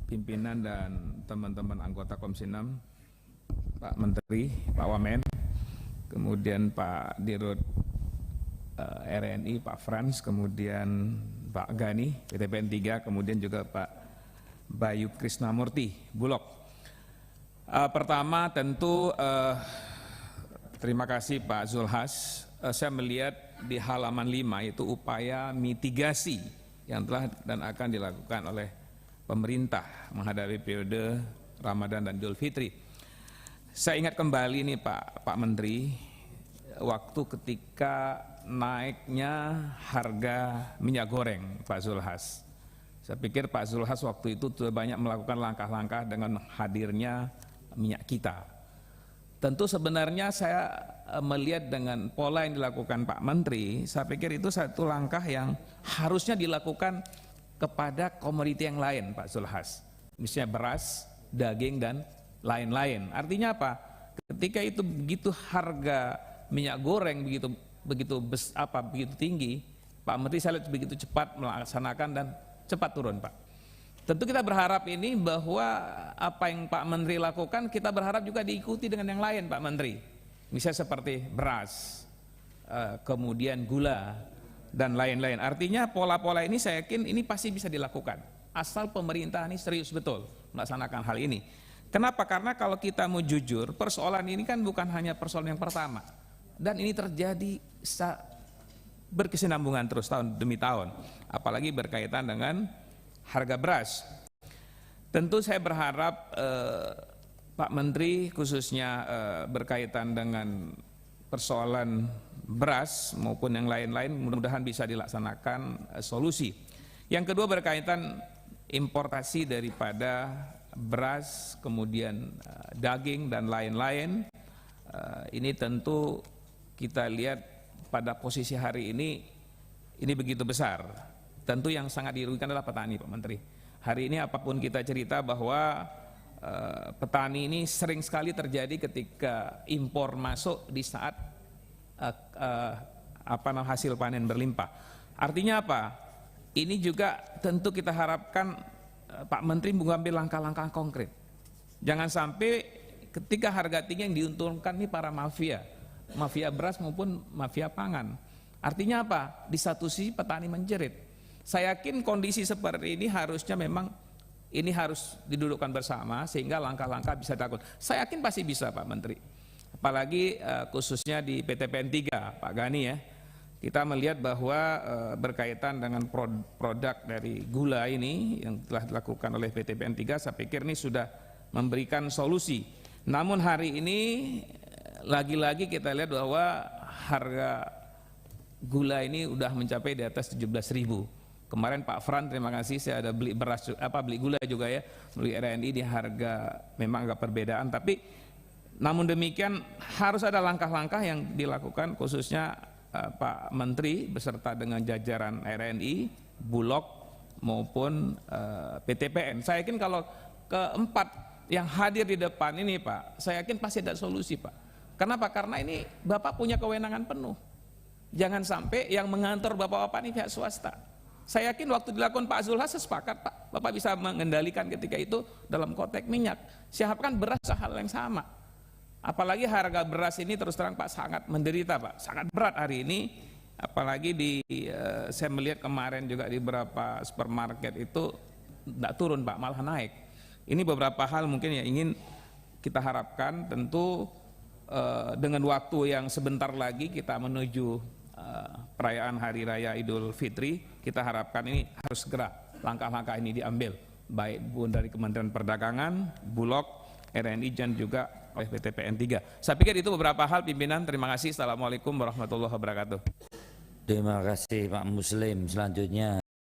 pimpinan dan teman-teman anggota Komisi 6, Pak Menteri, Pak Wamen, kemudian Pak Dirut RNI, Pak Frans, kemudian Pak Gani, PTPN 3, kemudian juga Pak Bayu Krisnamurti, Bulog. Pertama tentu terima kasih Pak Zulhas. Saya melihat di halaman 5 itu upaya mitigasi yang telah dan akan dilakukan oleh pemerintah menghadapi periode Ramadan dan Idul Fitri. Saya ingat kembali nih Pak Menteri, waktu ketika naiknya harga minyak goreng Pak Zulhas. Saya pikir Pak Zulhas waktu itu sudah banyak melakukan langkah-langkah dengan hadirnya minyak kita. Tentu sebenarnya saya melihat dengan pola yang dilakukan Pak Menteri, saya pikir itu satu langkah yang harusnya dilakukan kepada komoditi yang lain Pak Zulhas. Misalnya beras, daging dan lain-lain. Artinya apa? Ketika itu begitu harga minyak goreng begitu tinggi, Pak Menteri saya lihat begitu cepat melaksanakan dan cepat turun Pak. Tentu kita berharap ini bahwa apa yang Pak Menteri lakukan kita berharap juga diikuti dengan yang lain Pak Menteri. Misalnya seperti beras, kemudian gula dan lain-lain. Artinya pola-pola ini saya yakin ini pasti bisa dilakukan. Asal pemerintah ini serius betul melaksanakan hal ini. Kenapa? Karena kalau kita mau jujur, persoalan ini kan bukan hanya persoalan yang pertama. Dan ini terjadi berkesinambungan terus tahun demi tahun. Apalagi berkaitan dengan harga beras. Tentu saya berharap Pak Menteri khususnya berkaitan dengan persoalan beras maupun yang lain-lain mudah-mudahan bisa dilaksanakan solusi. Yang kedua berkaitan importasi daripada beras, kemudian daging dan lain-lain. Ini tentu kita lihat pada posisi hari ini begitu besar. Tentu yang sangat dirugikan adalah petani Pak Menteri. Hari ini apapun kita cerita bahwa petani ini sering sekali terjadi ketika impor masuk di saat hasil panen berlimpah. Artinya apa? Ini juga tentu kita harapkan Pak Menteri mengambil langkah-langkah konkret. Jangan sampai ketika harga tinggi yang diuntungkan ini para mafia beras maupun mafia pangan. Artinya apa? Di satu sisi petani menjerit. Saya yakin kondisi seperti ini harusnya memang ini harus didudukkan bersama sehingga langkah-langkah bisa dilakukan. Saya yakin pasti bisa Pak Menteri. Apalagi khususnya di PTPN 3 Pak Gani ya. Kita melihat bahwa berkaitan dengan produk dari gula ini yang telah dilakukan oleh PTPN 3, saya pikir ini sudah memberikan solusi. Namun hari ini lagi-lagi kita lihat bahwa harga gula ini udah mencapai di atas 17.000. Kemarin Pak Fran terima kasih saya ada beli beli gula juga ya, beli RNI di harga memang agak perbedaan, tapi namun demikian harus ada langkah-langkah yang dilakukan khususnya Pak Menteri beserta dengan jajaran RNI, Bulog maupun PTPN. Saya yakin kalau keempat yang hadir di depan ini Pak, saya yakin pasti ada solusi Pak. Kenapa? Karena ini Bapak punya kewenangan penuh. Jangan sampai yang mengantor Bapak-Bapak ini pihak swasta. Saya yakin waktu dilakukan Pak Zulhas sepakat Pak, Bapak bisa mengendalikan ketika itu dalam konteks minyak. Siapkan beras hal yang sama. Apalagi harga beras ini terus terang Pak sangat menderita Pak, sangat berat hari ini. Apalagi saya melihat kemarin juga di beberapa supermarket itu tidak turun Pak, malah naik. Ini beberapa hal mungkin yang ingin kita harapkan tentu dengan waktu yang sebentar lagi kita menuju perayaan Hari Raya Idul Fitri, kita harapkan ini harus segera langkah-langkah ini diambil, baik dari Kementerian Perdagangan, Bulog, RNI dan juga oleh PTPN 3. Saya pikir itu beberapa hal pimpinan. Terima kasih. Assalamualaikum warahmatullahi wabarakatuh. Terima kasih Pak Muslim. Selanjutnya